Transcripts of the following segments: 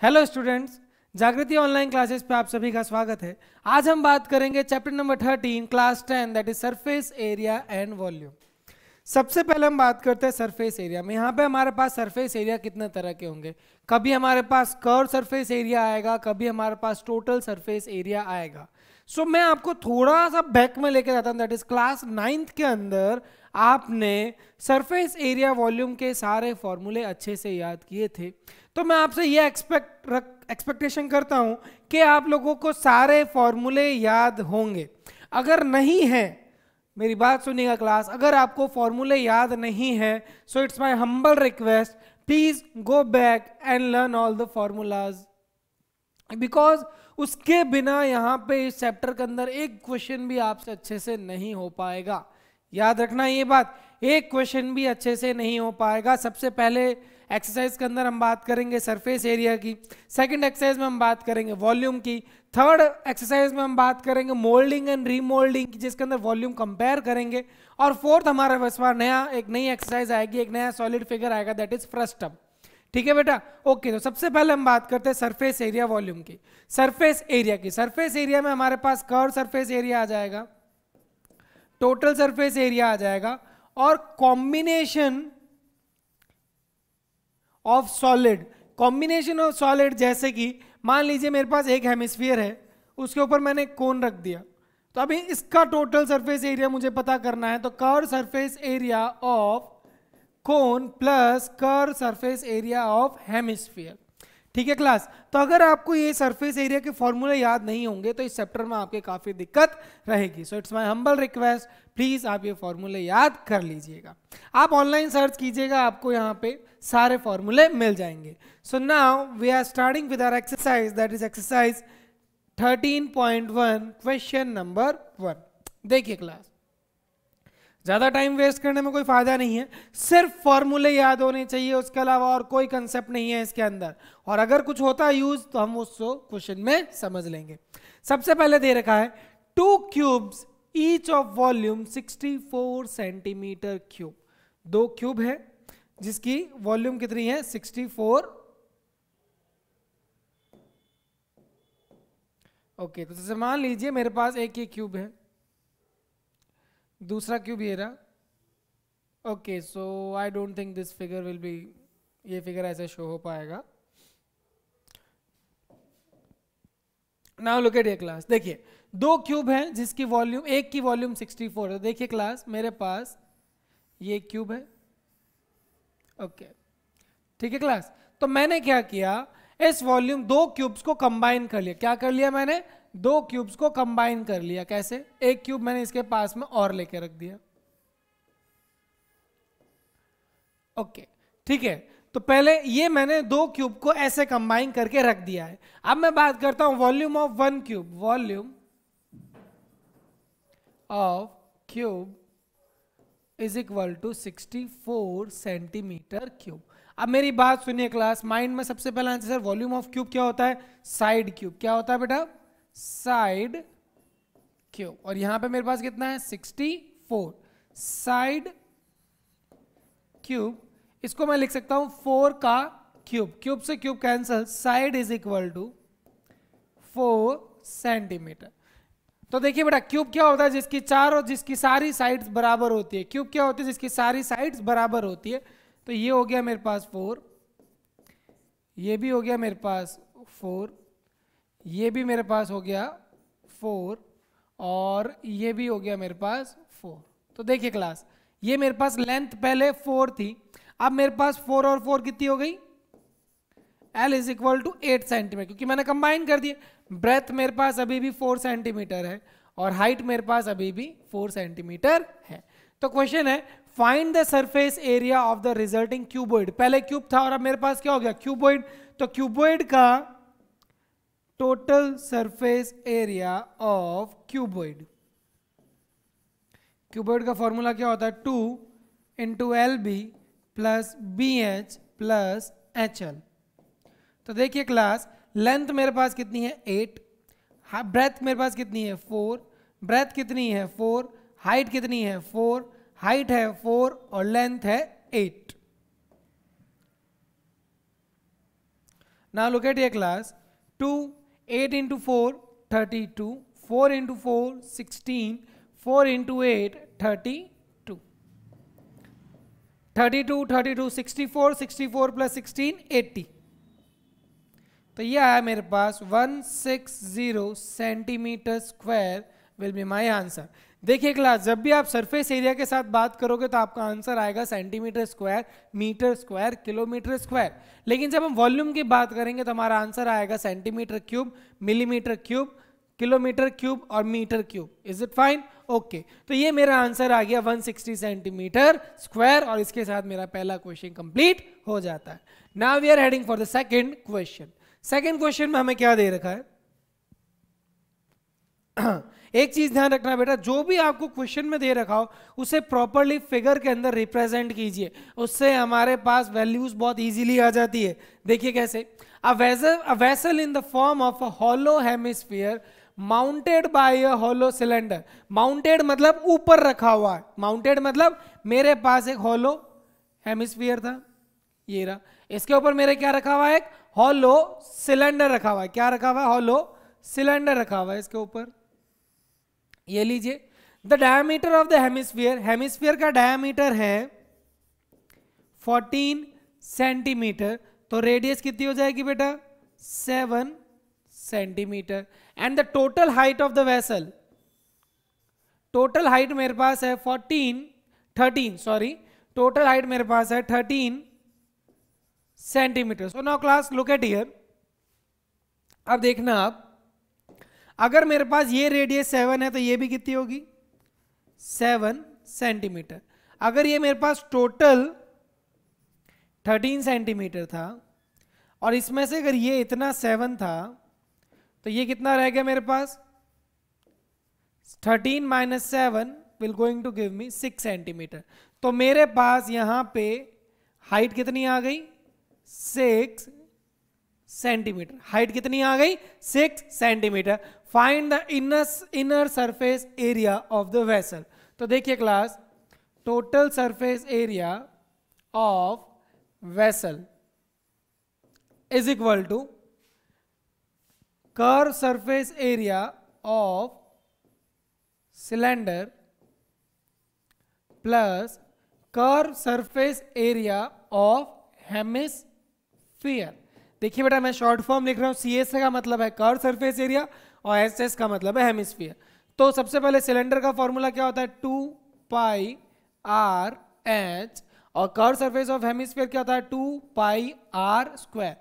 Hello students, जागृति online classes पे आप सभी का स्वागत है। आज हम बात करेंगे chapter number 13 class 10 that is surface area and volume. सबसे पहले हम बात करते हैं सरफेस एरिया में। यहाँ पे हमारे पास सरफेस एरिया कितने तरह के होंगे। कभी हमारे पास कर्व सरफेस एरिया आएगा, कभी हमारे पास टोटल सरफेस एरिया आएगा। सो मैं आपको थोड़ा सा बैक में लेके जाता हूँ, दैट इज क्लास 9th के अंदर आपने सरफेस एरिया वॉल्यूम के सारे फॉर्मूले अच्छे से याद किए थे। तो मैं आपसे ये एक्सपेक्टेशन करता हूं कि आप लोगों को सारे फॉर्मूले याद होंगे। अगर नहीं है, मेरी बात सुनिएगा क्लास, अगर आपको फॉर्मूले याद नहीं है so it's my humble request, please go back and learn all the formulas, because उसके बिना यहाँ पे इस चैप्टर के अंदर एक क्वेश्चन भी आपसे अच्छे से नहीं हो पाएगा। याद रखना ये बात, एक क्वेश्चन भी अच्छे से नहीं हो पाएगा। सबसे पहले एक्सरसाइज के अंदर हम बात करेंगे सरफेस एरिया की, सेकंड एक्सरसाइज में हम बात करेंगे वॉल्यूम की, थर्ड एक्सरसाइज में हम बात करेंगे मोल्डिंग एंड रीमोल्डिंग की जिसके अंदर वॉल्यूम कंपेयर करेंगे, और फोर्थ हमारा बस नया एक नई एक्सरसाइज आएगी, एक नया सॉलिड फिगर आएगा दैट इज फ्रस्टम। ठीक है बेटा, ओके। तो सबसे पहले हम बात करते हैं सरफेस एरिया वॉल्यूम की। सरफेस एरिया की, सरफेस एरिया में हमारे पास कर्व सरफेस एरिया आ जाएगा, टोटल सरफेस एरिया आ जाएगा, और combination of solid. Combination of solid जैसे कि मान लीजिए मेरे पास एक हेमिस्फीयर है, उसके ऊपर मैंने कोन रख दिया, तो अभी इसका टोटल सरफेस एरिया मुझे पता करना है। तो curve surface area of cone plus curve surface area of hemisphere. ठीक है क्लास, तो अगर आपको ये सरफेस एरिया के फॉर्मूले याद नहीं होंगे तो इस चैप्टर में आपके काफी दिक्कत रहेगी। So it's my humble request, please आप ये फॉर्मूले याद कर लीजिएगा। आप ऑनलाइन सर्च कीजिएगा, आपको यहाँ पे सारे फॉर्मूले मिल जाएंगे। So now we are starting with our exercise that is exercise 13.1 question number 1। देखिए क्लास, ज्यादा टाइम वेस्ट करने में कोई फायदा नहीं है, सिर्फ फॉर्मूले याद होने चाहिए, उसके अलावा और कोई कंसेप्ट नहीं है इसके अंदर। और अगर कुछ होता है यूज तो हम उसको क्वेश्चन में समझ लेंगे। सबसे पहले दे रखा है 2 cubes each of volume 64 centimetre cube. 2 cube है जिसकी वॉल्यूम कितनी है 64। ओके, तो जैसे मान लीजिए मेरे पास एक ये क्यूब है, दूसरा क्यूब ये रहा। Okay, so I don't think this figure will be, ये फिगर ऐसे शो हो पाएगा। नाउ लुक एट ये क्लास, देखिए 2 क्यूब हैं जिसकी वॉल्यूम, एक की वॉल्यूम 64 है। देखिए क्लास, मेरे पास ये क्यूब है। ओके ठीक है क्लास, तो मैंने क्या किया, इस वॉल्यूम 2 क्यूब्स को कंबाइन कर लिया। क्या कर लिया मैंने, 2 क्यूब्स को कंबाइन कर लिया। कैसे, एक क्यूब मैंने इसके पास में और लेके रख दिया। ओके ठीक है, तो पहले ये मैंने 2 क्यूब को ऐसे कंबाइन करके रख दिया है। अब मैं बात करता हूं volume of 1 cube. Volume of cube is equal to 64 centimetre cube. अब मेरी बात सुनिए क्लास, माइंड में सबसे पहला आंसर, वॉल्यूम ऑफ क्यूब क्या होता है, साइड क्यूब। क्या होता है बेटा, साइड क्यूब। और यहां पे मेरे पास कितना है 64 साइड क्यूब। इसको मैं लिख सकता हूं 4 का क्यूब, क्यूब से cube cancel, side is equal to 4 centimetre. तो देखिए बेटा, क्यूब क्या होता है, जिसकी चार और जिसकी सारी साइड्स बराबर होती है। क्यूब क्या होती है, जिसकी सारी साइड्स बराबर होती है। तो ये हो गया मेरे पास 4, ये भी हो गया मेरे पास 4, ये भी मेरे पास हो गया 4, और ये भी हो गया मेरे पास 4। तो देखिए क्लास, ये मेरे पास लेंथ पहले 4 थी, अब मेरे पास 4 और 4 कितनी हो गई, L is equal to 8 centimetre, क्योंकि मैंने कंबाइन कर दिया। ब्रेथ मेरे पास अभी भी 4 सेंटीमीटर है और हाइट मेरे पास अभी भी 4 सेंटीमीटर है। तो क्वेश्चन है, find the surface area of the resulting cuboid. पहले क्यूब था और अब मेरे पास क्या हो गया, क्यूबॉइड। तो क्यूबॉइड का total surface area of cuboid. Cuboid का फॉर्मूला क्या होता है, 2 into LB plus BH plus HL। तो देखिए क्लास, लेंथ मेरे पास कितनी है 8, ब्रेथ मेरे पास कितनी है 4, ब्रेथ कितनी है 4, हाइट कितनी है 4, हाइट है 4 और लेंथ है 8। Now look at your class. 2, 8 into 4, 32. 4 into 4, 16. 4 into 8, 32. 32, 32, 64, 64 plus 16, 80. तो ये आया मेरे पास 160 centimetre square will be my answer. देखिए क्लास, जब भी आप सरफेस एरिया के साथ बात करोगे तो आपका आंसर आएगा centimetre square, metre square, kilometre square. लेकिन जब हम वॉल्यूम की बात करेंगे तो हमारा आंसर आएगा centimetre cube, millimetre cube, kilometre cube और metre cube. Is it fine? Okay, तो ये मेरा आंसर आ गया 160 सेंटीमीटर स्क्वायर और इसके साथ मेरा पहला क्वेश्चन कंप्लीट हो जाता है. Now we are heading for the second question. Second question में हमें क्या दे रखा है? एक चीज ध्यान रखना बेटा, जो भी आपको क्वेश्चन में दे रखा हो उसे प्रॉपरली फिगर के अंदर रिप्रेजेंट कीजिए, उससे हमारे पास वैल्यूज बहुत इजीली आ जाती है. देखिए कैसे. A vessel in the form of a hollow hemisphere mounted by a hollow cylinder. Mounted मतलब ऊपर रखा हुआ है. माउंटेड मतलब मेरे पास एक हॉलो हेमिस्फीयर था, ये रहा. इसके ऊपर मेरे क्या रखा हुआ है? एक हॉलो सिलेंडर रखा हुआ है. क्या रखा हुआ है? हॉलो सिलेंडर रखा हुआ है इसके ऊपर. ये लीजिए, the diameter of the hemisphere, hemisphere का डायमीटर है 14 सेंटीमीटर. तो रेडियस कितनी हो जाएगी बेटा? 7 centimetre. And the total height of the vessel, total height मेरे पास है 13 सॉरी, टोटल हाइट मेरे पास है 13 centimetre. So now class look at here. अब देखना आप, अगर मेरे पास ये रेडियस 7 है तो ये भी कितनी होगी? 7 सेंटीमीटर. अगर ये मेरे पास टोटल 13 सेंटीमीटर था और इसमें से अगर ये इतना 7 था तो ये कितना रह गया मेरे पास? 13 minus 7 will going to give me 6 centimetre. तो मेरे पास यहां पे हाइट कितनी आ गई? 6 सेंटीमीटर. हाइट कितनी आ गई? 6 centimetre. Find the inner surface area of the vessel. तो देखिए class, total surface area of vessel is equal to curve surface area of cylinder plus curve surface area of hemisphere. देखिए बेटा, मैं short form लिख रहा हूं. CS का मतलब है कर्व सरफेस एरिया और SS का मतलब है हेमिस्फीयर. तो सबसे पहले सिलेंडर का फॉर्मूला क्या होता है? 2 पाई आर एच. और कर्व सरफेस ऑफ हेमिस्फीयर क्या होता है? 2 पाई आर स्क्वायर.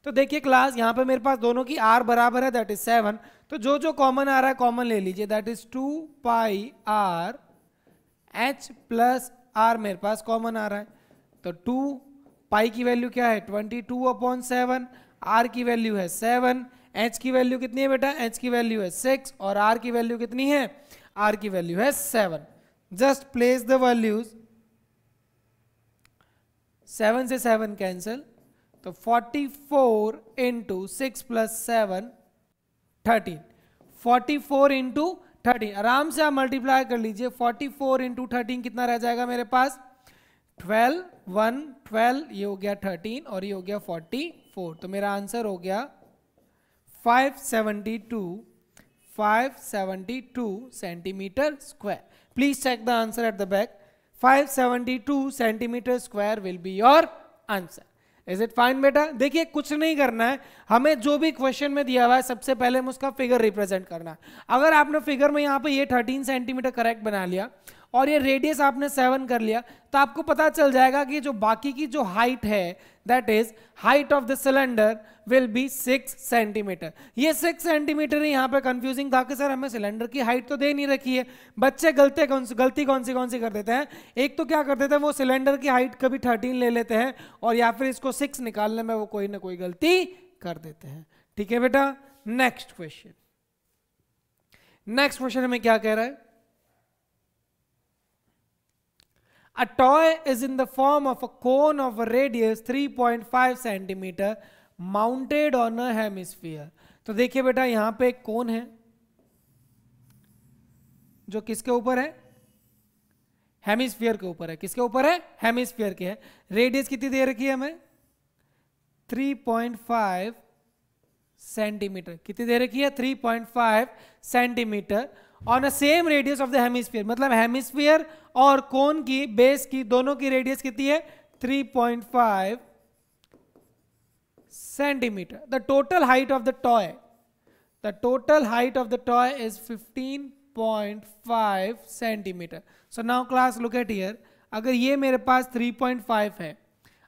तो देखिए क्लास, यहां पे मेरे पास दोनों की आर बराबर है, दैट इज 7. तो जो जो कॉमन आ रहा है कॉमन ले लीजिए, that is 2 pi R H plus r मेरे पास कॉमन आ रहा है. तो 2 पाई की वैल्यू क्या है? 22/7. आर की वैल्यू है 7. एच की वैल्यू कितनी है बेटा? एच की वैल्यू है 6. और आर की वैल्यू कितनी है? आर की वैल्यू है 7. Just place the values. 7 से 7 कैंसिल. तो 44 इंटू 6 प्लस 7 13. 44 इंटू 13, आराम से आप मल्टीप्लाई कर लीजिए. 44 इंटू 13 कितना रह जाएगा मेरे पास? 12, 1, 12, ये हो गया 13 और ये हो गया 44. तो मेरा आंसर हो गया 572 centimetre square. Please check the answer at the back. 572 centimetre square will be your answer. Is it fine बेटा? देखिए, कुछ नहीं करना है, हमें जो भी क्वेश्चन में दिया हुआ है सबसे पहले हमें उसका फिगर रिप्रेजेंट करना है. अगर आपने फिगर में यहाँ पे ये 13 सेंटीमीटर करेक्ट बना लिया और ये रेडियस आपने 7 कर लिया, तो आपको पता चल जाएगा कि जो बाकी की जो हाइट है, that is height of the cylinder will be 6 centimetre. ये 6 सेंटीमीटर ही यहाँ पे कंफ्यूजिंग था कि सर हमें सिलेंडर की हाइट तो दे नहीं रखी है. बच्चे गलती कौन सी कर देते हैं? एक तो क्या कर देते हैं, वो सिलेंडर की हाइट कभी 13 ले लेते हैं और या फिर इसको 6 निकालने में वो कोई ना कोई गलती कर देते हैं. ठीक है बेटा, नेक्स्ट क्वेश्चन. नेक्स्ट क्वेश्चन हमें क्या कह रहा है? A toy is in the form of a cone of a radius 3.5 centimetre mounted on a hemisphere. तो देखिए बेटा, यहां पे एक कोन है जो किसके ऊपर है? हेमिस्फीयर के ऊपर है. किसके ऊपर है? हेमिस्फीयर के है. रेडियस कितनी दे रखी है हमें? 3.5 सेंटीमीटर। कितनी दे रखी है? 3.5 centimetre on a same radius of the hemisphere. मतलब हेमिस्फीयर और कोन की बेस की दोनों की रेडियस कितनी है? 3.5 centimetre. The total height of the toy, the total height of the toy is 15.5 centimetre. So now class look at here, अगर ये मेरे पास 3.5 है,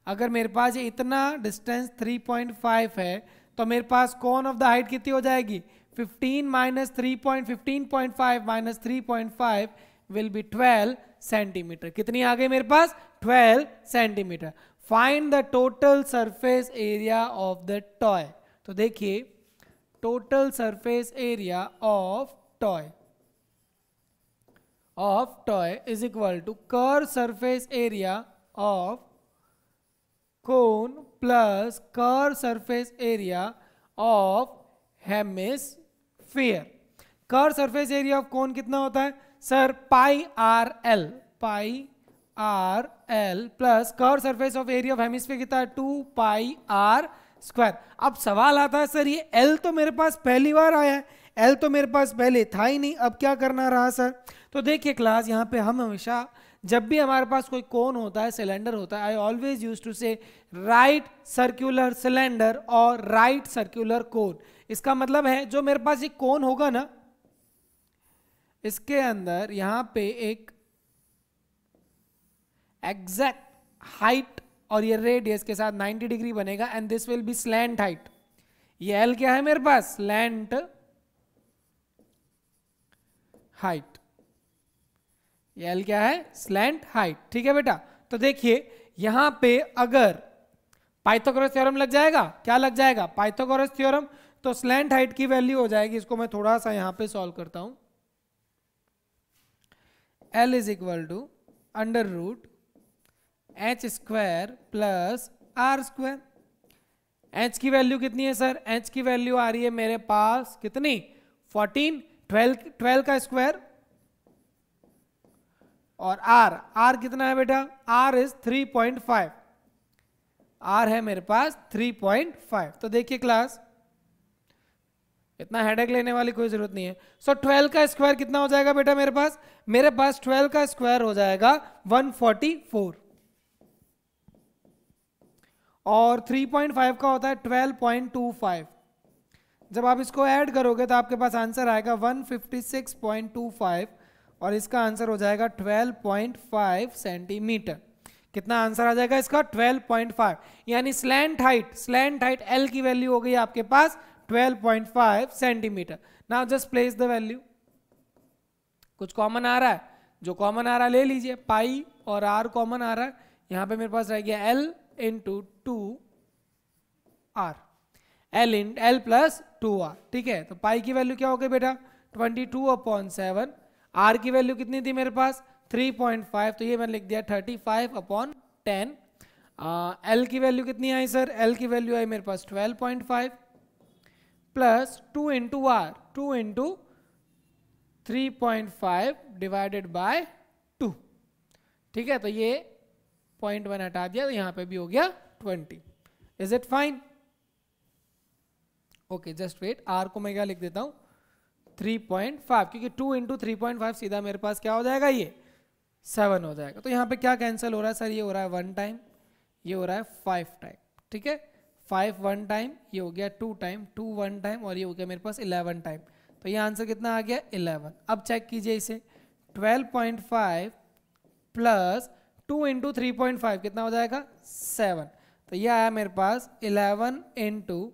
अगर मेरे पास ये इतना डिस्टेंस 3.5 है, तो मेरे पास कॉन ऑफ द हाइट कितनी हो जाएगी? 15 minus 15.5 minus 3.5 will be 12 centimetre. कितनी आ गई मेरे पास? 12 centimetre. Find the total surface area of the toy. तो देखिए, total surface area of toy is equal to curve surface area of cone plus curve surface area of hemisphere. Curve surface area of cone कितना होता है sir? Pi R L plus curve surface of area of hemisphere कितना है? 2 pi are square. अब सवाल आता है sir ये एल तो मेरे पास पहली बार आया है, एल तो मेरे पास पहले था ही नहीं, अब क्या करना रहा सर? तो देखिए क्लास, यहाँ पे हम हमेशा जब भी हमारे पास कोई कोन होता है, सिलेंडर होता है, आई ऑलवेज यूज टू से राइट सर्कुलर सिलेंडर और राइट सर्कुलर कोन। इसका मतलब है जो मेरे पास एक कोन होगा ना, इसके अंदर यहां पे एक एग्जैक्ट हाइट और ये रेडियस के साथ 90 डिग्री बनेगा and this will be slant height. ये एल क्या है मेरे पास? Slant height. ये एल क्या है? Slant height. ठीक है बेटा, तो देखिए यहां पे अगर पाइथागोरस थ्योरम लग जाएगा, क्या लग जाएगा? Pythagoras theorem. तो स्लैंट हाइट की वैल्यू हो जाएगी, इसको मैं थोड़ा सा यहां पे सॉल्व करता हूं। L is equal to under root h square plus r square. H की वैल्यू कितनी है सर? एच की वैल्यू आ रही है मेरे पास कितनी? 14। 12 का स्क्वायर और आर कितना है बेटा? Are is 3.5। आर है मेरे पास 3.5। तो देखिए क्लास, इतना हेडेक लेने वाली कोई जरूरत नहीं है। सो 12 का स्क्वायर कितना हो जाएगा बेटा मेरे पास? मेरे पास 12 का स्क्वायर हो जाएगा 144 और 3.5 का होता है 12.25। जब आप इसको ऐड करोगे तो आपके पास आंसर आएगा 156.25 और इसका आंसर हो जाएगा 12.5 सेंटीमीटर। कितना आंसर आ जाएगा इसका? 12.5। यानी स्लैंट हाइट एल की वैल्यू हो गई आपके पास 12.5 centimetre. Now just place the value. कुछ कॉमन आ रहा है? जो कॉमन आ रहा है ले लीजिए, पाई और आर कॉमन आ रहा है। यहां पे मेरे पास रह गया l into 2 r, L plus 2 r. ठीक है, तो पाई की वैल्यू क्या हो गई बेटा? 22/7। आर की वैल्यू कितनी थी मेरे पास? 3.5, तो ये मैंने लिख दिया 35/10। एल की वैल्यू कितनी आई सर? एल की वैल्यू आई मेरे पास 12.5 plus 2 into r, 2 into 3.5 divided by 2। ठीक है, तो ये 0.1 हटा दिया, तो यहां पे भी हो गया 20। Is it fine? Okay, just wait, r को मैं क्या लिख देता हूं? 3.5, क्योंकि 2 इंटू 3.5 सीधा मेरे पास क्या हो जाएगा? ये 7 हो जाएगा। तो यहाँ पे क्या कैंसिल हो रहा है सर? ये हो रहा है 1 टाइम, ये हो रहा है 5 टाइम। ठीक है, 5 1 टाइम, ये हो गया 2 टाइम, 2 1 टाइम और ये हो गया मेरे पास 11 टाइम। तो ये आंसर कितना आ गया? 11। अब चेक कीजिए इसे, 12.5 प्लस 2 इंटू 3.5 कितना हो जाएगा? 7। तो ये आया मेरे पास 11 इंटू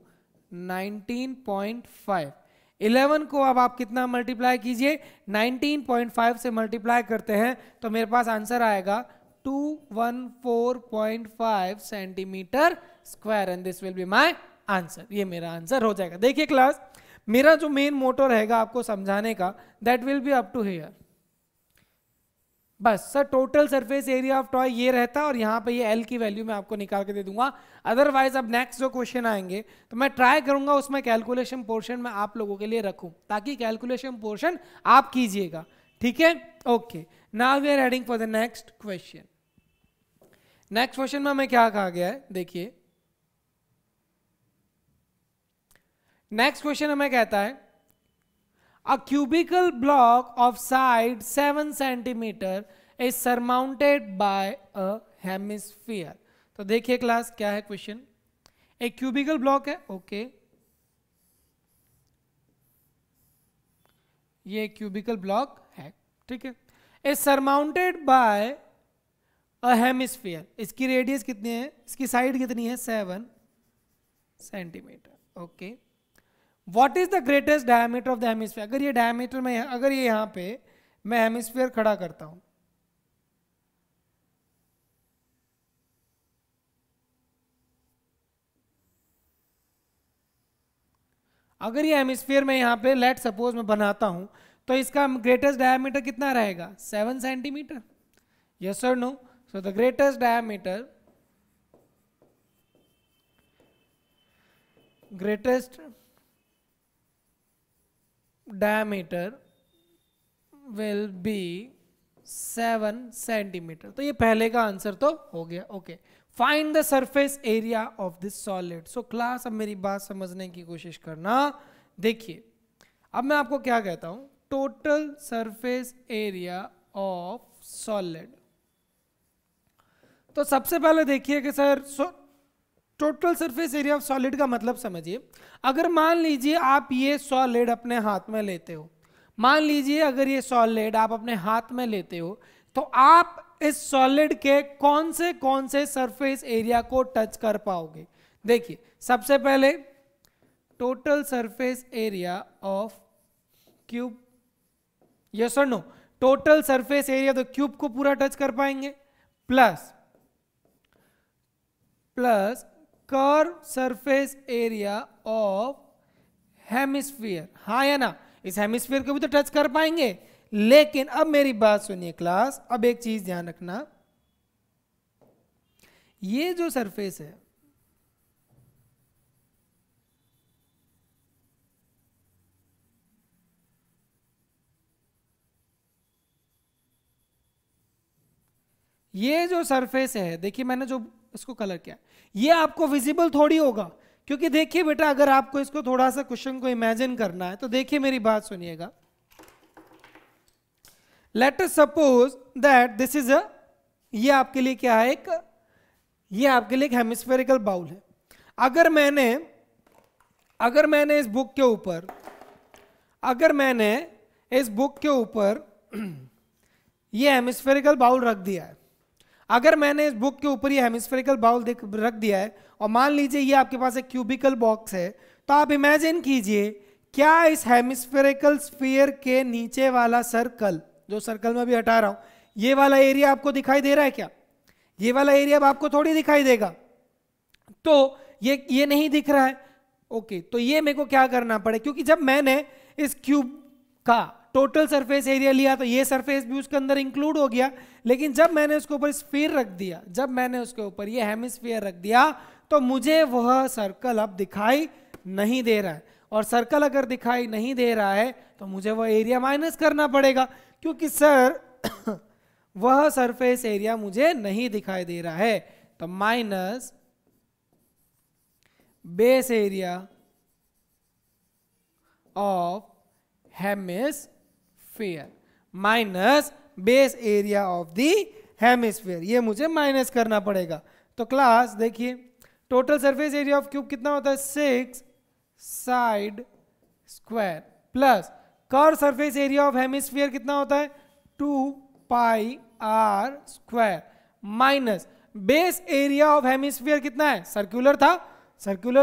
19.5। 11 को अब आप कितना मल्टीप्लाई कीजिए? 19.5 से मल्टीप्लाई करते हैं तो मेरे पास आंसर आएगा 214.5 centimetre square and this will be my answer. ये मेरा आंसर हो जाएगा। देखिए क्लास, मेरा जो मेन मोटो रहेगा आपको समझाने का, that will be up to here. बस sir, total surface area of toy ये रहता है और यहाँ पे ये एल की वैल्यू मैं आपको निकाल के दे दूंगा। अदरवाइज अब नेक्स्ट जो क्वेश्चन आएंगे तो मैं ट्राई करूंगा उसमें कैलकुलेशन पोर्शन में आप लोगों के लिए रखूं, ताकि कैलकुलेशन पोर्शन आप कीजिएगा। ठीक है, okay. Now we are heading for the next question. Next question में हमें क्या कहा गया है? देखिए, नेक्स्ट क्वेश्चन हमें कहता है a cubical block of side 7 centimetre is surmounted by a hemisphere. तो देखिए क्लास क्या है क्वेश्चन, एक क्यूबिकल ब्लॉक है, ओके ये क्यूबिकल ब्लॉक है, ठीक है, is surmounted by a hemisphere, इसकी रेडियस कितनी है, इसकी साइड कितनी है 7 centimetre, okay. What is the greatest diameter of the hemisphere, अगर ये डायमीटर में, अगर ये यहां पे मैं हेमिस्फीयर खड़ा करता हूं, अगर ये हेमिस्फीयर में यहां पे लेट सपोज मैं बनाता हूं, तो इसका ग्रेटेस्ट डायमीटर कितना रहेगा 7 सेंटीमीटर, यस और no. So the greatest diameter, greatest diameter will be 7 centimetre. तो ये पहले का आंसर तो हो गया, okay. Find the surface area of this solid. So class अब मेरी बात समझने की कोशिश करना। देखिए अब मैं आपको क्या कहता हूं, total surface area of solid. तो सबसे पहले देखिए कि sir total surface area of solid का मतलब समझिए। अगर मान लीजिए आप ये सॉलिड अपने हाथ में लेते हो, मान लीजिए अगर ये सॉलिड आप अपने हाथ में लेते हो, तो आप इस सॉलिड के कौन से सरफेस एरिया को टच कर पाओगे। देखिए सबसे पहले total surface area of cube, yes और नो, टोटल सरफेस एरिया तो क्यूब को पूरा टच कर पाएंगे, plus curve surface area of hemisphere, हाँ या ना, इस हेमिस्फीयर को भी तो टच कर पाएंगे। लेकिन अब मेरी बात सुनिए क्लास, अब एक चीज ध्यान रखना, ये जो सरफेस है, ये जो सरफेस है, देखिए मैंने जो इसको कलर किया, ये आपको विजिबल थोड़ी होगा, क्योंकि देखिए बेटा अगर आपको इसको थोड़ा सा क्वेश्चन को इमेजिन करना है तो देखिए मेरी बात सुनिएगा। Let us suppose that this is a, ये आपके लिए क्या है, ये आपके लिए एक हेमिस्फेरिकल बाउल है। अगर मैंने इस बुक के ऊपर, ये हेमिस्फेरिकल बाउल रख दिया है, अगर मैंने इस बुक के ऊपर ये हेमिस्फेरिकल बाउल रख दिया है, और मान लीजिए ये आपके पास एक क्यूबिकल बॉक्स है, तो आप इमेजिन कीजिए क्या इस हेमिस्फेरिकल स्फीयर के नीचे वाला सर्कल, जो सर्कल में भी हटा रहा हूं, ये वाला एरिया आपको दिखाई दे रहा है क्या? ये वाला एरिया अब आपको थोड़ी दिखाई देगा, तो ये नहीं दिख रहा है, ओके। तो ये मेरे को क्या करना पड़े, क्योंकि जब मैंने इस क्यूब का टोटल सरफेस एरिया लिया तो ये सरफेस भी उसके अंदर इंक्लूड हो गया, लेकिन जब मैंने उसके ऊपर स्फीयर रख दिया, जब मैंने उसके ऊपर ये हेमिस्फीयर रख दिया, तो मुझे वह सर्कल अब दिखाई नहीं दे रहा है, और सर्कल अगर दिखाई नहीं दे रहा है तो मुझे वह एरिया माइनस करना पड़ेगा, क्योंकि सर वह सरफेस एरिया मुझे नहीं दिखाई दे रहा है। तो minus base area of hemisphere, minus base area of the hemisphere, ये मुझे माइनस करना पड़ेगा। तो क्लास देखिए total surface area of cube कितना होता है 6 side square, plus curve surface area of hemisphere कितना होता है 2 pi are square, minus base area of hemisphere कितना है, सर्कुलर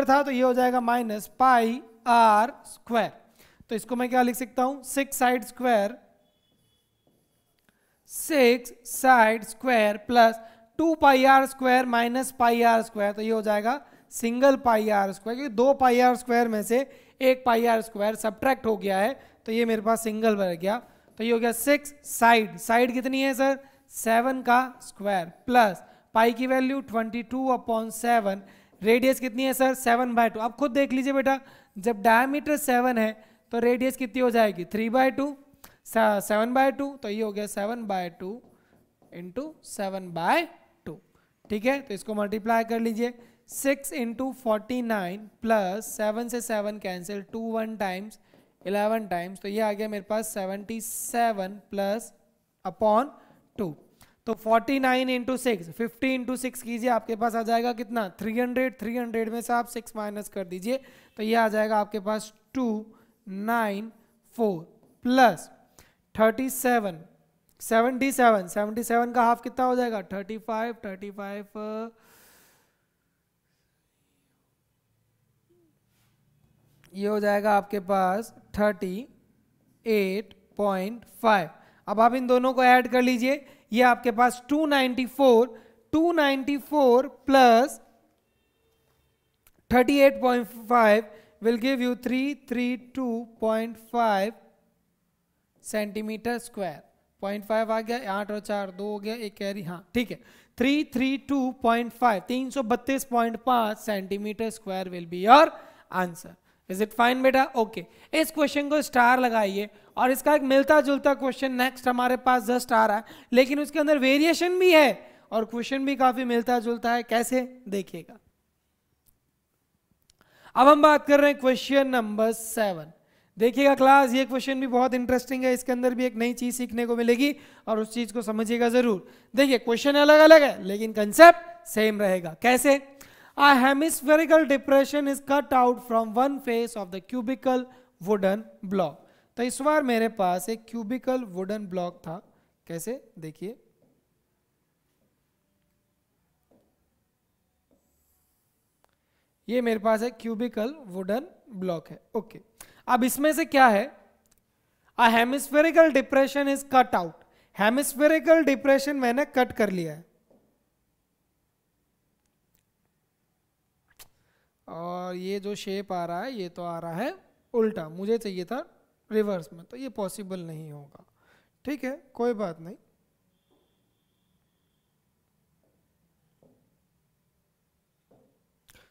था तो ये हो जाएगा माइनस पाई आर स्क्वायर। तो इसको मैं क्या लिख सकता हूं 6 side square plus 2 pi are square minus pi are square, तो ये हो जाएगा सिंगल पाई आर स्क्वायर, क्योंकि 2 पाई आर स्क्वायर में से 1 पाई आर स्क्वायर सब्ट्रैक्ट हो गया है, तो ये मेरे पास सिंगल बन गया। तो ये हो गया 6 साइड कितनी है सर 7 का स्क्वायर, प्लस पाई की वैल्यू 22/7, रेडियस कितनी है सर 7/2। आप खुद देख लीजिए बेटा, जब डायमीटर 7 है तो रेडियस कितनी हो जाएगी 3/2, 7/2, तो ये हो गया 7/2 इंटू 7/2, ठीक है। तो इसको मल्टीप्लाई कर लीजिए, 6 इंटू 49 प्लस 7 से 7 कैंसिल, 2 1 टाइम्स 11 टाइम्स, तो ये आ गया मेरे पास 77 प्लस अपॉन 2। तो 49 इंटू 6, 50 इंटू 6 कीजिए, आपके पास आ जाएगा कितना 300। 300 में से आप 6 माइनस कर दीजिए, तो ये आ जाएगा आपके पास 294 प्लस 37, 77 का हाफ कितना हो जाएगा 35, 35 ये हो जाएगा आपके पास 38.5। अब आप इन दोनों को ऐड कर लीजिए, ये आपके पास 294 plus 38.5 will give you 332.5 centimetre square. 0.5 आ गया, 8 और 4 2 हो गया, एक कैरी, हाँ ठीक है, 332.5 332.5 centimetre square will be your answer. Is it fine बेटा? ओके, इस क्वेश्चन को स्टार लगाइए। और इसका एक मिलता जुलता क्वेश्चन नेक्स्ट हमारे पास जस्ट आ रहा है, लेकिन उसके अंदर वेरिएशन भी है और क्वेश्चन भी काफी मिलता जुलता है। कैसे, देखिएगा। अब हम बात कर रहे हैं क्वेश्चन नंबर 7। देखिएगा क्लास, ये क्वेश्चन भी बहुत इंटरेस्टिंग है, इसके अंदर भी एक नई चीज सीखने को मिलेगी और उस चीज को समझिएगा जरूर। देखिए क्वेश्चन अलग अलग है लेकिन कंसेप्ट सेम रहेगा। कैसे? A hemispherical depression is cut out from one face of the cubical wooden block। तो इस बार मेरे पास एक cubical wooden block था। कैसे, देखिए, ये मेरे पास एक cubical wooden block है। ओके, अब इसमें से क्या है, A hemispherical depression is cut out। hemispherical depression मैंने कट कर लिया है और ये जो शेप आ रहा है ये तो आ रहा है उल्टा, मुझे चाहिए था रिवर्स में, तो ये पॉसिबल नहीं होगा। ठीक है, कोई बात नहीं।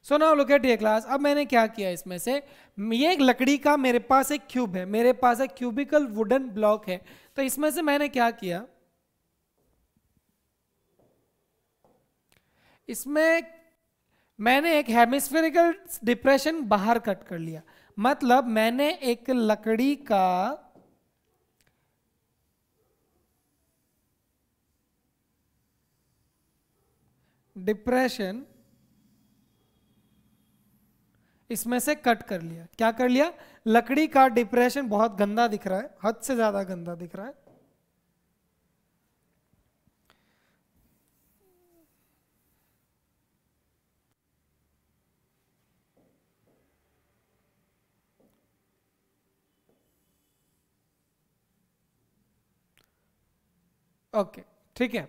सो नाउ लुक एट ये क्लास। अब मैंने क्या किया, इसमें से ये एक लकड़ी का मेरे पास एक क्यूब है, मेरे पास एक क्यूबिकल वुडन ब्लॉक है, तो इसमें से मैंने क्या किया, इसमें मैंने एक हेमिस्फेरिकल डिप्रेशन बाहर कट कर लिया। मतलब मैंने एक लकड़ी का डिप्रेशन इसमें से कट कर लिया। क्या कर लिया, लकड़ी का डिप्रेशन बहुत गंदा दिख रहा है, हद से ज्यादा गंदा दिख रहा है। ओके ठीक है,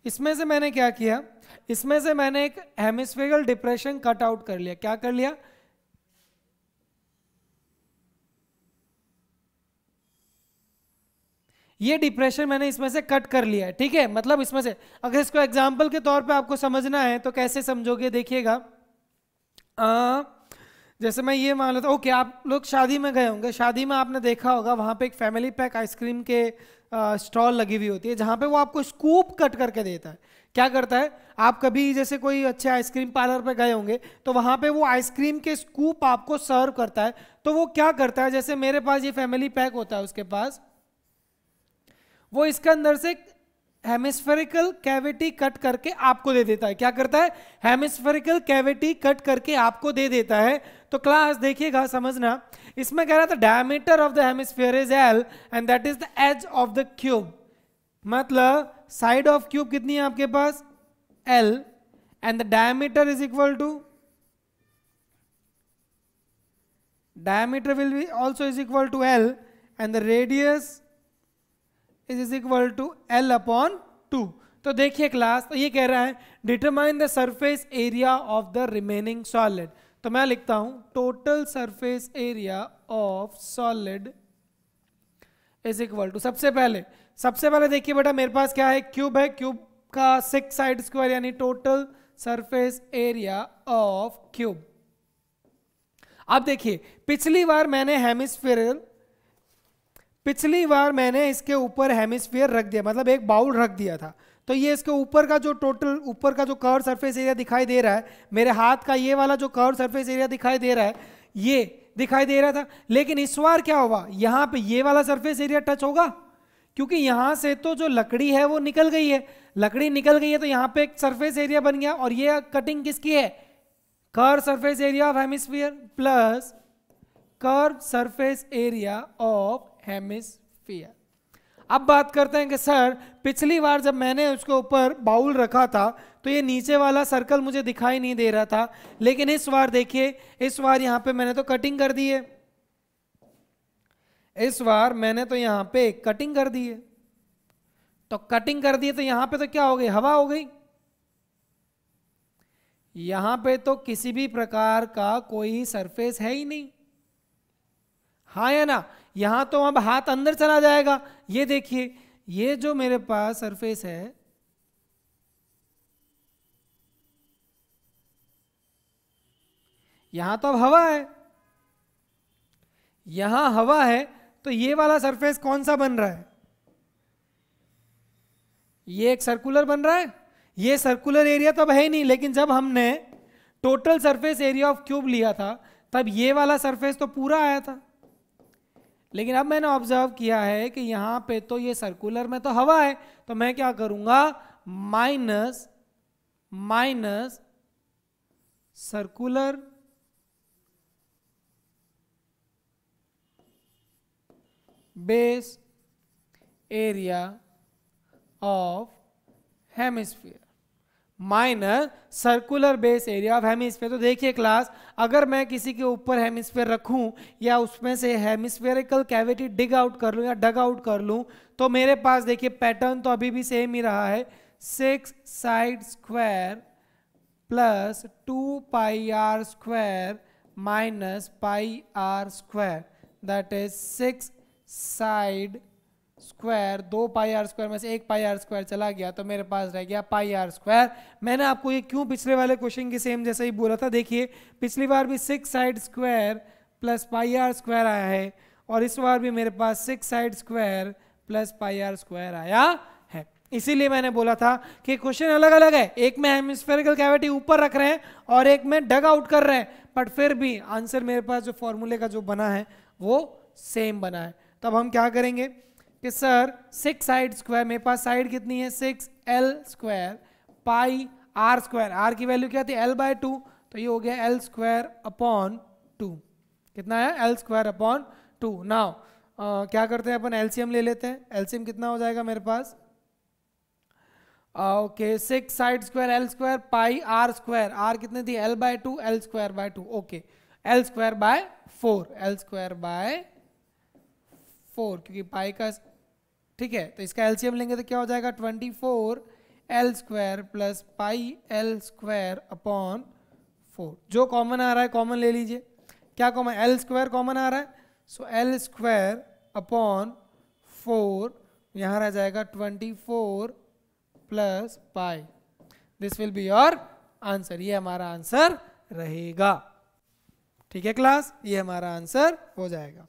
इसमें से मैंने क्या किया, इसमें से मैंने एक हेमिस्फेरिकल डिप्रेशन कट आउट कर लिया। क्या कर लिया, ये डिप्रेशन मैंने इसमें से कट कर लिया है। ठीक है, मतलब इसमें से अगर इसको एग्जांपल के तौर पे आपको समझना है तो कैसे समझोगे, देखिएगा। जैसे मैं ये मान लेता हूँ, ओके, आप लोग शादी में गए होंगे, शादी में आपने देखा होगा वहां पे एक फैमिली पैक आइसक्रीम के स्टॉल लगी हुई होती है जहां पे वो आपको स्कूप कट करके देता है। क्या करता है, आप कभी जैसे कोई अच्छे आइसक्रीम पार्लर पे गए होंगे तो वहां पे वो आइसक्रीम के स्कूप आपको सर्व करता है। तो वो क्या करता है, जैसे मेरे पास ये फैमिली पैक होता है उसके पास, वो इसके अंदर से हेमिस्फेरिकल कैविटी कट करके आपको दे देता है। क्या करता है, हेमिस्फेरिकल कैविटी कट करके आपको दे देता है। तो क्लास देखिएगा, समझना, इसमें कह रहा था diameter of the hemisphere is L and that is the edge of the cube. मतलब साइड ऑफ क्यूब कितनी है आपके पास, L, and the diameter is equal to, diameter will be also is equal to L and the radius is equal to L upon 2। तो देखिए class, तो ये कह रहा है determine the surface area of the remaining solid. तो मैं लिखता हूं total surface area of solid is equal to, सबसे पहले देखिए बेटा मेरे पास क्या है, क्यूब है, क्यूब का 6 साइड स्क्वायर यानी total surface area of cube. अब देखिए पिछली बार मैंने इसके ऊपर हेमिस्फीयर रख दिया, मतलब एक बाउल रख दिया था। तो ये इसके ऊपर का जो टोटल ऊपर का जो कर्व सरफेस एरिया दिखाई दे रहा है, मेरे हाथ का ये वाला जो कर्व सरफेस एरिया दिखाई दे रहा है, ये दिखाई दे रहा था। लेकिन इस बार क्या हुआ, यहाँ पे ये वाला सरफेस एरिया टच होगा, क्योंकि यहाँ से तो जो लकड़ी है वो निकल गई है, लकड़ी निकल गई है तो यहाँ पे एक सरफेस एरिया बन गया, और ये कटिंग किसकी है, curve surface area of hemisphere plus curve surface area of hemisphere. अब बात करते हैं कि सर पिछली बार जब मैंने उसके ऊपर बाउल रखा था तो ये नीचे वाला सर्कल मुझे दिखाई नहीं दे रहा था, लेकिन इस बार देखिए, इस बार यहाँ पे मैंने तो कटिंग कर दी है, इस बार मैंने तो यहाँ पे कटिंग कर दी है, तो कटिंग कर दी है तो यहाँ पे तो क्या हो गई, हवा हो गई, यहाँ पे तो किसी भी प्रकार का कोई सरफेस है ही नहीं, हाँ या ना। यहां तो अब हाथ अंदर चला जाएगा, ये देखिए ये जो मेरे पास सरफेस है, यहां तो अब हवा है, यहां हवा है, तो ये वाला सरफेस कौन सा बन रहा है, ये एक सर्कुलर बन रहा है, ये सर्कुलर एरिया तो अब है ही नहीं, लेकिन जब हमने total surface area of cube लिया था तब ये वाला सरफेस तो पूरा आया था। लेकिन अब मैंने ऑब्जर्व किया है कि यहां पे तो ये सर्कुलर में तो हवा है, तो मैं क्या करूंगा, minus minus circular base area of hemisphere minus circular base area of hemisphere. तो देखिए क्लास, अगर मैं किसी के ऊपर हेमिस्फीयर रखूं या उसमें से हेमिस्फेरिकल कैविटी डिग आउट कर लूं या डग आउट कर लूं, तो मेरे पास देखिए पैटर्न तो अभी भी सेम ही रहा है, 6 side square plus 2 pi are square minus pi are square, that is 6 side square, 2 pi are square में से 1 पाई आर स्क्वायर चला गया तो मेरे पास रह गया पाई आर स्क्वायर। मैंने आपको ये क्यों पिछले वाले क्वेश्चन के सेम जैसा ही बोला था, देखिए पिछली बार भी 6 side square plus pi are square आया है, और इस बार भी मेरे पास 6 side square plus pi are square आया है। इसीलिए मैंने बोला था कि क्वेश्चन अलग अलग है, एक में हेमिस्फेरिकल कैविटी ऊपर रख रहे हैं और एक में डग आउट कर रहे हैं, बट फिर भी आंसर मेरे पास जो फॉर्मूले का जो बना है वो सेम बना है। तब हम क्या करेंगे कि सर 6 साइड स्क्वायर, मेरे पास साइड कितनी है 6l square pi are square, r की वैल्यू क्या थी l/2, तो ये हो गया l स्क्वायर अपॉन 2, कितना है l स्क्वायर अपॉन 2। नाउ क्या करते हैं अपन, एलसीएम ले लेते हैं, एलसीएम कितना हो जाएगा मेरे पास, okay 6 side square l square pi are square, R कितनी थी l/2, l square by 2, okay l square by 4, l square by 4, क्योंकि पाई का ठीक है, तो इसका एलसीएम लेंगे तो क्या हो जाएगा 24 l स्क्वायर प्लस पाई l स्क्वायर अपॉन 4। जो कॉमन आ रहा है कॉमन ले लीजिए, क्या कॉमन, l स्क्वायर कॉमन आ रहा है, सो l स्क्वायर अपॉन 4, यहाँ रह जाएगा 24 plus pi, this will be your answer, ये हमारा आंसर रहेगा। ठीक है क्लास, ये हमारा आंसर हो जाएगा।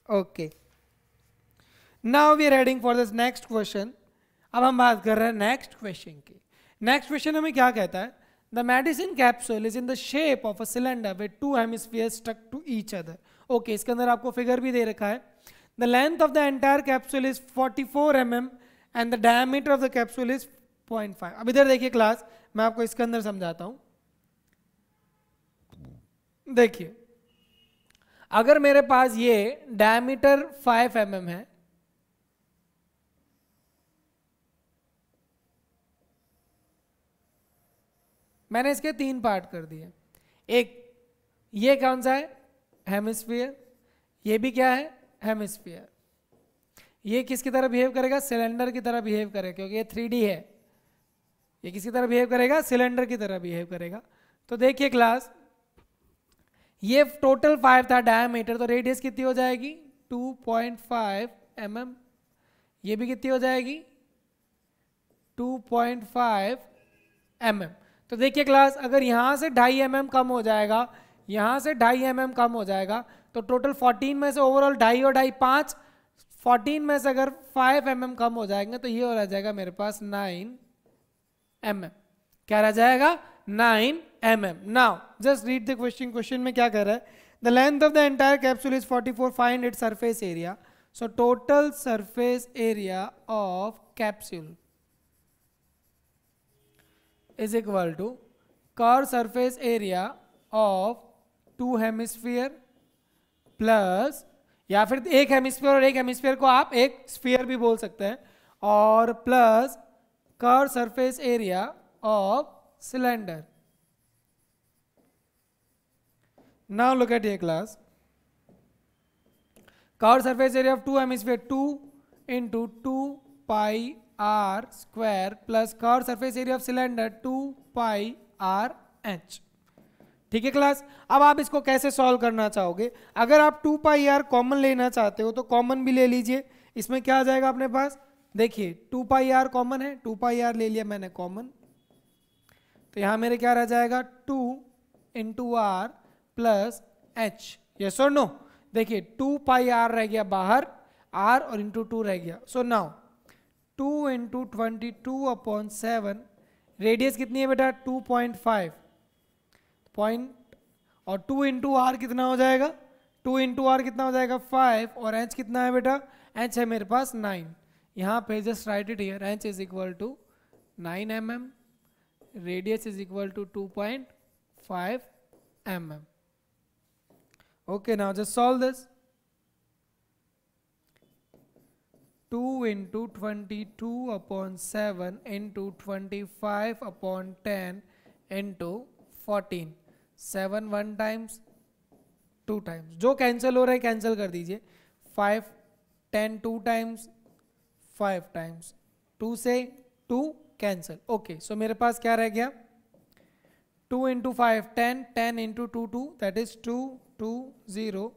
Okay, now we are heading for this next question. अब हम बात कर रहे हैं नेक्स्ट क्वेश्चन की। नेक्स्ट क्वेश्चन हमें क्या कहता है, the medicine capsule is in the shape of a cylinder with 2 hemispheres stuck to each other. Okay, इसके अंदर आपको फिगर भी दे रखा है। The length of the entire capsule is 44 mm and the diameter of the capsule is 0.5। अब इधर देखिए क्लास, मैं आपको इसके अंदर समझाता हूं। देखिए, अगर मेरे पास ये डायमीटर 5 mm है, मैंने इसके 3 पार्ट कर दिए, एक ये कौन सा है हेमिस्फीयर, ये भी क्या है हेमिस्फीयर, ये किसकी तरह बिहेव करेगा, सिलेंडर की तरह बिहेव करेगा, क्योंकि ये 3D है, ये किसकी तरह बिहेव करेगा, सिलेंडर की तरह बिहेव करेगा। तो देखिए क्लास, ये टोटल 5 था डायमीटर, तो रेडियस कितनी हो जाएगी 2.5 mm, ये भी कितनी हो जाएगी 2.5 mm। तो देखिए क्लास, अगर यहाँ से 2.5 mm कम हो जाएगा, यहाँ से 2.5 mm कम हो जाएगा, तो टोटल 14 में से ओवरऑल 2.5 और 2.5 5, 14 में से अगर 5 mm कम हो जाएंगे तो ये हो रह जाएगा मेरे पास 9 mm। क्या रह जाएगा? 9 mm। Now just read the question. Question में क्या कह रहा है? The length of the entire capsule is 44, find its surface area. So total surface area of capsule is equal to curve surface area of 2 hemisphere plus, या फिर एक hemisphere और एक हेमिस्फीयर को आप एक स्फीयर भी बोल सकते हैं, और plus curve surface area of cylinder. Now look at ये class, curve surface area of 2 hemisphere 2 into 2 pi r square plus curve surface area of cylinder 2 pi r h। ठीक है क्लास, अब आप इसको कैसे सॉल्व करना चाहोगे? अगर आप 2 पाई आर कॉमन लेना चाहते हो तो कॉमन भी ले लीजिए। इसमें क्या आ जाएगा अपने पास? देखिए 2 पाई आर कॉमन है, 2 पाई आर ले लिया मैंने कॉमन, तो यहां मेरे क्या रह जाएगा? 2 into r plus h. Yes और नो? देखिए 2 पाई आर रह गया बाहर, आर और इंटू 2 रह गया। सो नाउ 2 इंटू 22/7, रेडियस कितनी है बेटा? 2.5 पॉइंट, और 2 इंटू आर कितना हो जाएगा? 2 इंटू आर कितना हो जाएगा? 5, और एच कितना है बेटा? एच है मेरे पास 9। यहाँ पे just write it here, h is equal to 9 mm, radius is equal to 2.5 mm। Okay, now just solve this. 2 into 22/7 into 25/10 into 14, 7 1 times 2 times, जो कैंसिल हो रहा है कैंसिल कर दीजिए। 5 10 2 टाइम्स 5 टाइम्स, 2 से 2 कैंसिल। ओके, सो मेरे पास क्या रह गया? 2 into 5 10, 10 into 2 2, that is 220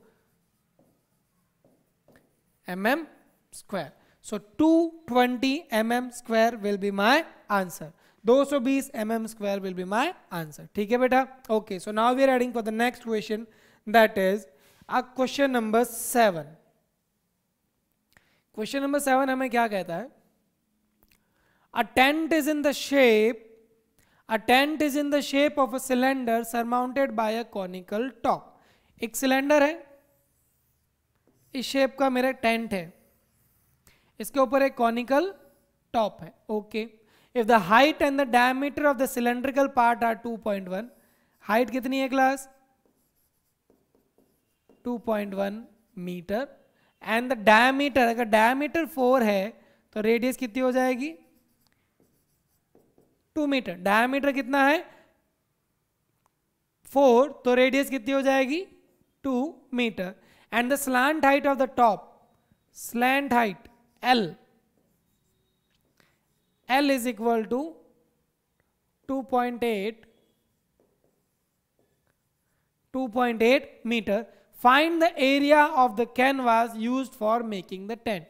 mm square. So 220 mm square will be my answer. 220 mm square will be my answer. ठीक है बेटा? Okay, so now we are adding for the next question, that is question number 7. Question number 7 हमें क्या कहता है? A tent is in the shape of a cylinder surmounted by a conical top. एक cylinder है, इस shape का मेरा tent है, इसके ऊपर एक कॉनिकल टॉप है। Okay, if the height and the diameter of the cylindrical part are 2.1, height कितनी है class? 2.1 metre, and the diameter, अगर डायमीटर 4 है तो रेडियस कितनी हो जाएगी? 2 मीटर। डायमीटर कितना है? 4, तो रेडियस कितनी हो जाएगी? 2 metre. And the slant height of the top, slant height L is equal to 2.8 meter. Find the area of the canvas used for making the tent.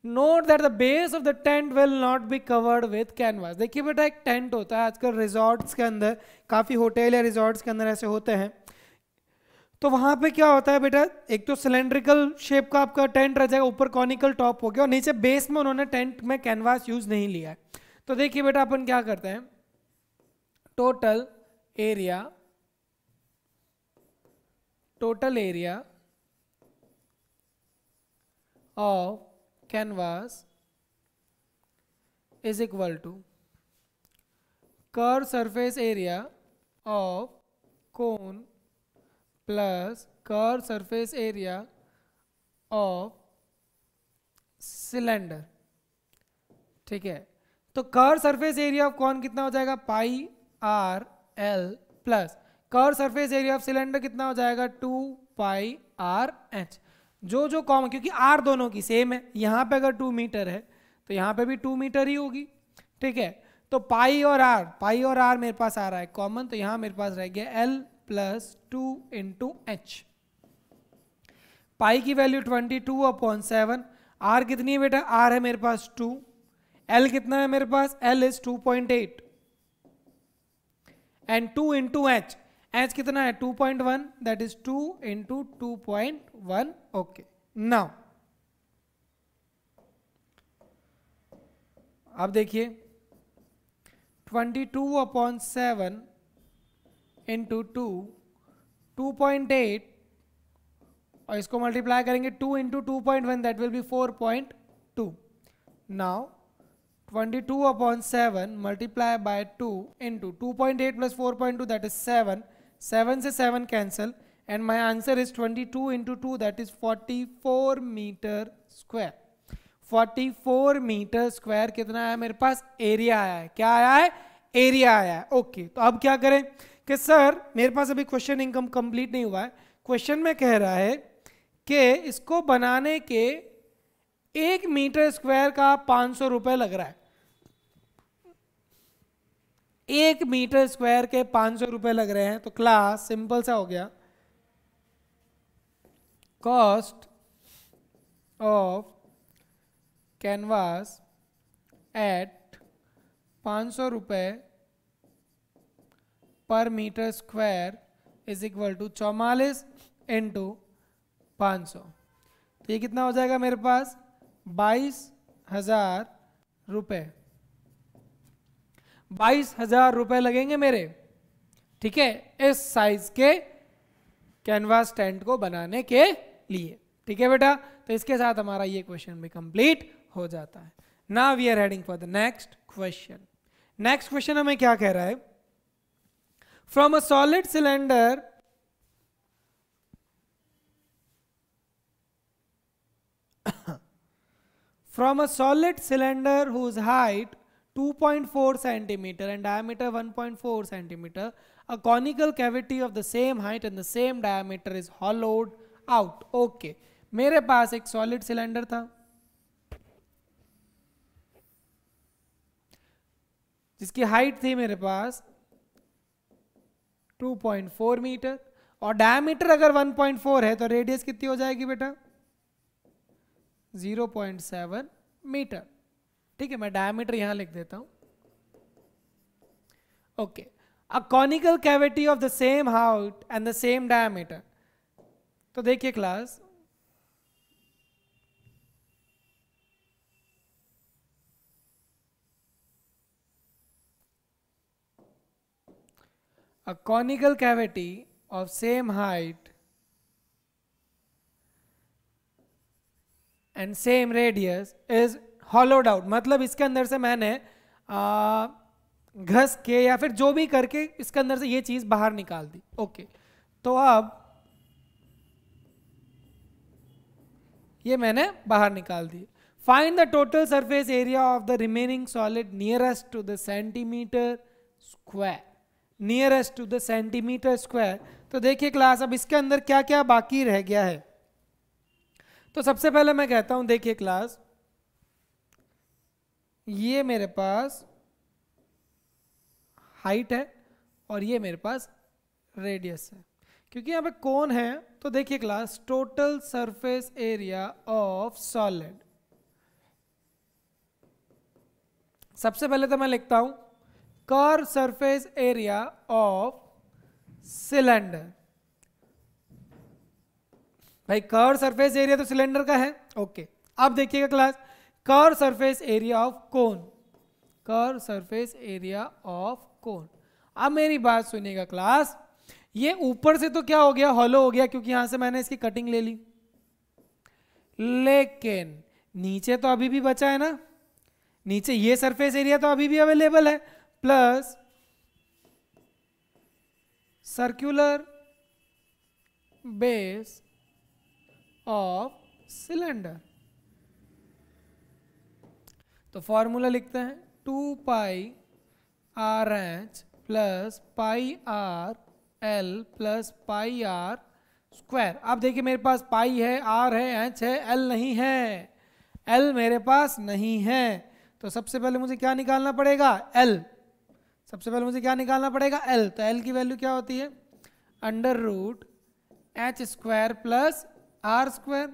Note that the base of the tent will not be covered with canvas. देखिए बेटा, एक tent होता है आजकल resorts के अंदर, काफ़ी hotel या रिजॉर्ट्स के अंदर ऐसे होते हैं, तो वहां पे क्या होता है बेटा? एक तो सिलेंड्रिकल शेप का आपका टेंट रह जाएगा, ऊपर कॉनिकल टॉप हो गया, और नीचे बेस में उन्होंने टेंट में कैनवास यूज नहीं लिया है। तो देखिए बेटा, अपन क्या करते हैं? Total area of canvas is equal to curve surface area of cone plus curve surface area of cylinder. ठीक है, तो कर्व सरफेस एरिया ऑफ कौन कितना हो जाएगा? Pi R L, plus curve surface area of cylinder कितना हो जाएगा? 2 पाई आर एच। जो कॉमन, क्योंकि आर दोनों की सेम है, यहां पे अगर 2 मीटर है तो यहां पे भी 2 मीटर ही होगी। ठीक है, तो पाई और आर मेरे पास आ रहा है कॉमन, तो यहां मेरे पास रह गया एल प्लस 2 इंटू एच। पाई की वैल्यू 22/7, आर कितनी है बेटा? आर है मेरे पास 2, एल कितना है मेरे पास? L is 2.8, and 2 into H, H कितना है? 2.1, that is 2 into 2.1। Okay, now अब देखिए 22/7 इंटू 2.8 और इसको मल्टीप्लाई करेंगे 2 into 2.1 that will be 4.2. Now 22/7 multiply by 2 into 2.8 plus 4.2 that is 7. 7 से 7 cancel and my answer is 22 into 2 that is 44 metre square. 44 metre square कितना है मेरे पास? एरिया आया है. क्या आया है? एरिया आया है. ओके, तो अब क्या करें कि सर मेरे पास अभी क्वेश्चन इनकम कंप्लीट नहीं हुआ है. क्वेश्चन में कह रहा है कि इसको बनाने के 1 मीटर स्क्वायर का 500 रुपए लग रहा है. 1 मीटर स्क्वायर के 500 रुपए लग रहे हैं. तो क्लास सिंपल सा हो गया, कॉस्ट ऑफ कैनवास एट 500 रुपए per metre square is equal to 44 into 500. तो ये कितना हो जाएगा मेरे पास? 22,000 रुपए. 22,000 रुपए लगेंगे मेरे, ठीक है, इस साइज के कैनवास टेंट को बनाने के लिए. ठीक है बेटा, तो इसके साथ हमारा ये क्वेश्चन भी कंप्लीट हो जाता है. Now we are heading for the next question. Next question हमें क्या कह रहा है? From a solid cylinder from a solid cylinder whose height 2.4 centimeter and diameter 1.4 centimeter, a conical cavity of the same height and the same diameter is hollowed out. Okay, मेरे पास एक solid cylinder था जिसकी height थी मेरे पास 2.4 metre और diameter अगर 1.4 है तो रेडियस कितनी हो जाएगी बेटा? 0.7 मीटर. ठीक है, मैं डायमीटर यहां लिख देता हूं. Okay, a conical cavity of the same height and the same diameter. तो देखिए class, a conical cavity of same height and same radius is hollowed out. मतलब इसके अंदर से मैंने घस के या फिर जो भी करके इसके अंदर से ये चीज बाहर निकाल दी. ओके, तो अब ये मैंने बाहर निकाल दी. Find the total surface area of the remaining solid nearest to the centimetre square. Nearest to the centimetre square. तो देखिए क्लास, अब इसके अंदर क्या क्या बाकी रह गया है. तो सबसे पहले मैं कहता हूं, देखिए क्लास, ये मेरे पास हाइट है और ये मेरे पास रेडियस है. क्योंकि यहां पे कौन है, तो देखिए class, total surface area of solid. सबसे पहले तो मैं लिखता हूं curve surface area of cylinder. भाई कर्व सरफेस एरिया तो सिलेंडर का है. ओके, अब देखिएगा class, curve surface area of cone. Curve surface area of कोन. अब मेरी बात सुनिएगा क्लास, ये ऊपर से तो क्या हो गया? हॉलो हो गया, क्योंकि यहां से मैंने इसकी कटिंग ले ली. लेकिन नीचे तो अभी भी बचा है ना. नीचे ये सरफेस एरिया तो अभी भी अवेलेबल है, plus circular base of cylinder. तो फॉर्मूला लिखते हैं 2 pi R H plus pi R L plus pi are square. अब देखिए मेरे पास पाई है, आर है, एच है, एल नहीं है. एल मेरे पास नहीं है, तो सबसे पहले मुझे क्या निकालना पड़ेगा? एल. सबसे पहले मुझे क्या निकालना पड़ेगा? एल. तो एल की वैल्यू क्या होती है? Under root h square plus r square.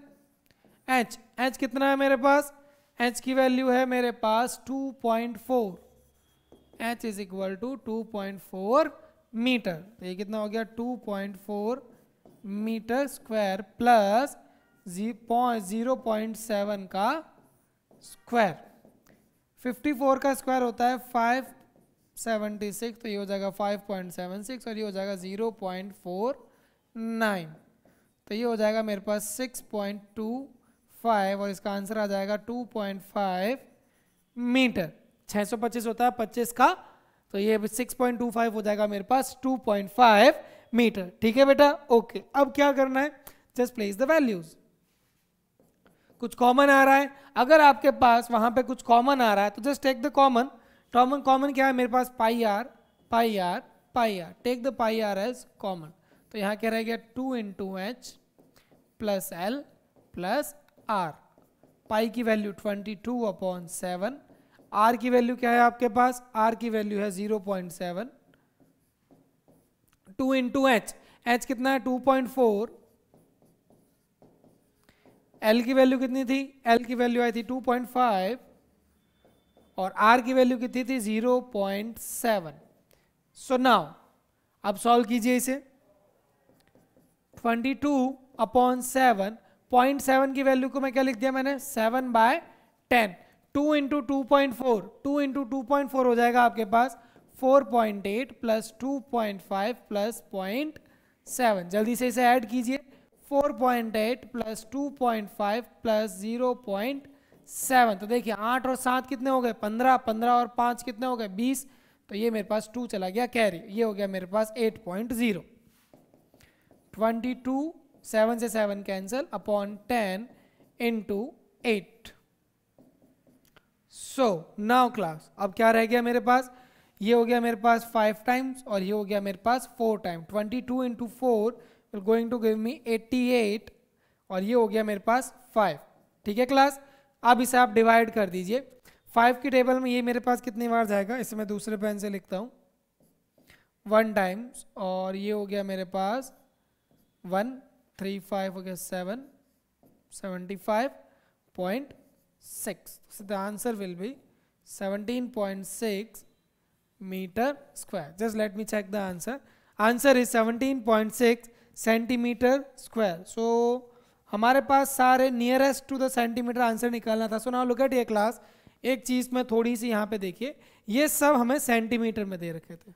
H, H कितना है मेरे पास? एच की वैल्यू है मेरे पास 2.4. H is equal to 2.4 metre. तो ये कितना हो गया? 2.4 मीटर स्क्वायर प्लस 0.7 का स्क्वायर. 54 का स्क्वायर होता है 576, तो ये हो जाएगा 5.76 और ये हो जाएगा 0.49, तो ये हो जाएगा मेरे पास 6.25 और इसका आंसर आ जाएगा 2.5 मीटर। 625 होता है 25 का, तो ये 6.25 हो जाएगा मेरे पास 2.5 मीटर। ठीक है बेटा, ओके। अब क्या करना है, जस्ट प्लेस द वैल्यूज। कुछ कॉमन आ रहा है, अगर आपके पास वहां पे कुछ कॉमन आ रहा है तो just take the common. Common क्या है मेरे पास, pi R pi R pi R, take the pi R as common. तो यहाँ क्या रह गया 2 into H plus L plus R. Pi की वैल्यू 22/7, आर की वैल्यू क्या है आपके पास, आर की वैल्यू है 0.7, 2 इंटू एच, एच कितना है 2.4, एल की वैल्यू कितनी थी, एल की वैल्यू आई थी 2.5 और आर की वैल्यू कितनी थी 0.7। सो नाउ अब सॉल्व कीजिए इसे। 22/7, 0.7 की वैल्यू को मैं क्या लिख दिया मैंने, 7/10। 2 इंटू 2.4, 2 इंटू 2.4 हो जाएगा आपके पास 4.8 प्लस 2.5 प्लस 0.7। जल्दी से इसे ऐड कीजिए, 4.8 प्लस 2.5 प्लस 0.7। तो देखिए 8 और 7 कितने हो गए 15, 15 और 5 कितने हो गए 20, तो ये मेरे पास 2 चला गया कैरी, ये हो गया मेरे पास 8.0। 22, 7 से 7 cancel, upon 10 into 8। So now class अब क्या रह गया मेरे पास, ये हो गया मेरे पास 5 टाइम्स और ये हो गया मेरे पास 4 time. 22 into 4 going to give me 88 और ये हो गया मेरे पास 5। ठीक है क्लास, अब इसे आप डिवाइड कर दीजिए। 5 की टेबल में ये मेरे पास कितनी बार जाएगा, इसे मैं दूसरे पेन से लिखता हूँ 1 टाइम्स और ये हो गया मेरे पास 1, 3, 5 हो गया 7, 75.6। So the answer will be 17.6 meter square. Just let me check the answer. Answer is 17.6 centimetre square. So हमारे पास सारे nearest to the centimetre answer निकालना था। सो नाउ लुक एट ये क्लास, एक चीज में थोड़ी सी यहाँ पे देखिए, ये सब हमें सेंटीमीटर में दे रखे थे,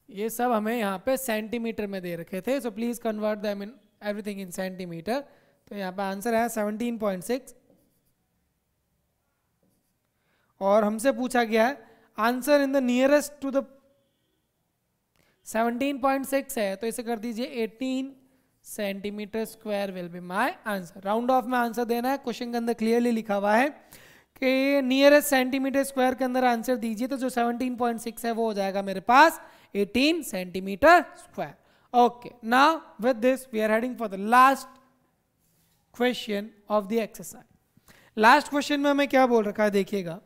ये सब हमें यहाँ पे सेंटीमीटर में दे रखे थे। So please convert them in everything in centimetre. तो यहाँ पे आंसर है 17.6 और हमसे पूछा गया है answer in the nearest to the 17.6 है, तो इसे कर दीजिए 18 centimetre square will be my answer. Round off में आंसर देना है, क्वेश्चन के अंदर क्लियरली लिखा हुआ है कि नियरेस्ट सेंटीमीटर स्क्वायर के अंदर आंसर दीजिए, तो जो 17.6 है वो हो जाएगा मेरे पास 18 centimetre square. Okay, now with this we are heading for the last question of the exercise. Last question में हमें क्या बोल रखा है देखिएगा,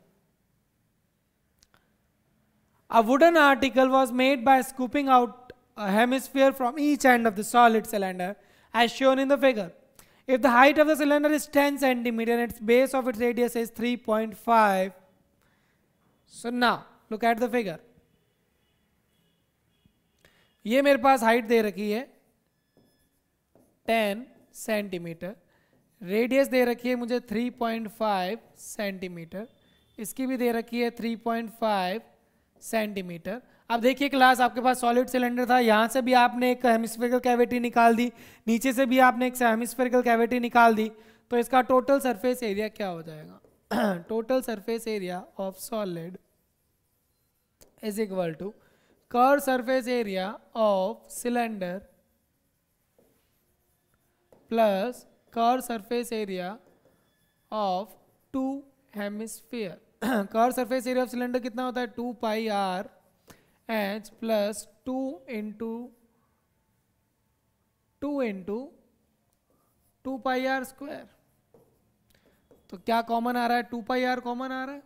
a wooden article was made by scooping out a hemisphere from each end of the solid cylinder as shown in the figure. If the height of the cylinder is 10 centimeter and its base of its radius is 3.5, so now look at the figure. ये मेरे पास height दे रखी है 10 centimetre, radius दे रखी है मुझे 3.5 centimetre, इसकी भी दे रखी है 3.5 सेंटीमीटर। अब देखिए क्लास, आपके पास सॉलिड सिलेंडर था, यहाँ से भी आपने एक हेमिस्फेरिकल कैविटी निकाल दी, नीचे से भी आपने एक हेमिस्फेरिकल कैविटी निकाल दी, तो इसका टोटल सरफेस एरिया क्या हो जाएगा total surface area of solid is equal to curve surface area of cylinder plus curve surface area of two hemisphere. Curve surface area of cylinder कितना होता है 2 pi R H plus 2 into 2 pi are square. तो क्या common आ रहा है, 2 pi are common आ रहा है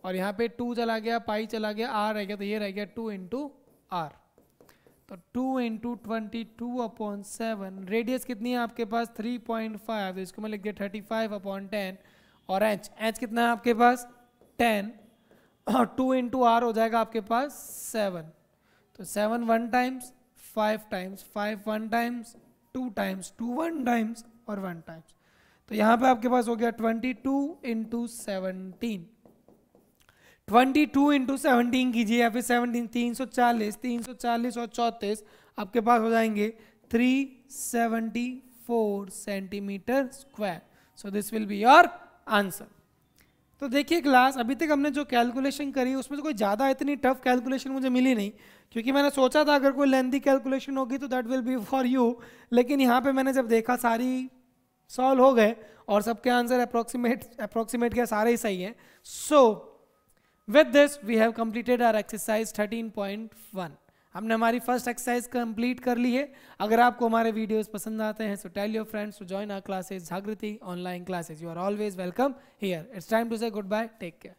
और यहाँ पे 2 चला गया, पाई चला गया, आर रह गया, तो ये रह गया 2 इंटू आर। तो 2 इंटू 22/7, रेडियस कितनी है आपके पास 3.5, तो इसको मैं लिख दिया 35/10 और एच कितना है आपके पास 10 और 2 इंटू आर हो जाएगा आपके पास 7। तो 7 1 times, 5 times, 5 1 times, 2 times, 2 1 times और 1 टाइम्स। तो यहाँ पे आपके पास हो गया 22 इंटू 17, 22 इंटू 17 कीजिए या फिर 17, 340, 340 और 34 आपके पास हो जाएंगे 374 centimetre square. So this will be your answer. तो देखिए क्लास, अभी तक हमने जो कैलकुलेशन करी उसमें तो कोई ज़्यादा इतनी टफ कैलकुलेशन मुझे मिली नहीं, क्योंकि मैंने सोचा था अगर कोई लेंथी कैलकुलेशन होगी तो that will B for you, लेकिन यहाँ पे मैंने जब देखा सारी सॉल्व हो गए और सबके आंसर अप्रोक्सीमेट क्या सारे ही सही हैं। So with this we have completed our exercise 13.1। हमने हमारी फर्स्ट एक्सरसाइज कंप्लीट कर ली है। अगर आपको हमारे वीडियोस पसंद आते हैं so tell your friends to join our classes, Jagriti online classes. You are always welcome here. It's time to say goodbye, take care.